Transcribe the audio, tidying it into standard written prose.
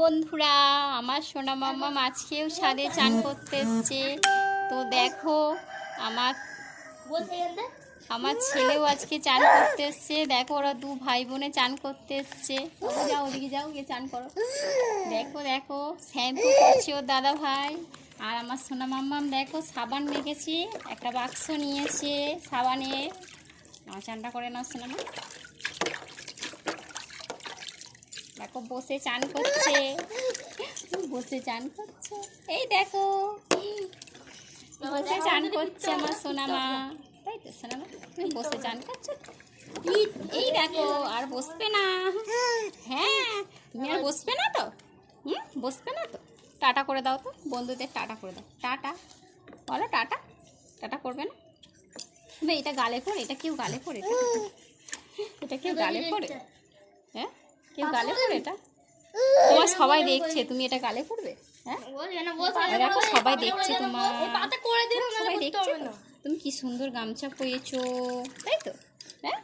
বন্ধুরা, আমার সোনা মাম্মা আজকেও ছাদে চান করতে এসছে। তো দেখো, আমার আমার ছেলেও আজকে চান করতে এসছে। দেখো, ওরা দু ভাই বোনে চান করতে এসছে। যাও, ওদিকে যাও, গিয়ে চান করো। দেখো দেখো, শ্যাম্পু করছে ওর দাদা ভাই। আর আমার সোনা মাম্মাম দেখো, সাবান মেখেছি, একটা বাক্স নিয়েছে সাবানের। আমার চানটা করে নাও সোনা মা। দেখো বসে চান করছে, বসে চান করছে। এই দেখো, বসে চান করছে আমার সোনামা। তাই তো সোনামা, তুমি বসে চান করছো। এই দেখো, আর বসবে না। হ্যাঁ, তুমি আর বসবে না তো? বসবে না তো? টাটা করে দাও তো, বন্ধুদের টাটা করে দাও। টাটা বলো, টাটা। টাটা করবে না? তুমি এটা গালে পড়ে, এটা কেউ গালে পড়ে, এটা কেউ গালে পড়ে? হ্যাঁ, কেউ গালে পড়ে এটা? তোমার সবাই দেখছে, তুমি এটা গালে পড়বে? হ্যাঁ দেখো, সবাই দেখছে তোমার, সবাই দেখছে। তুমি কি সুন্দর গামছা পরেছো, তাই তো? হ্যাঁ,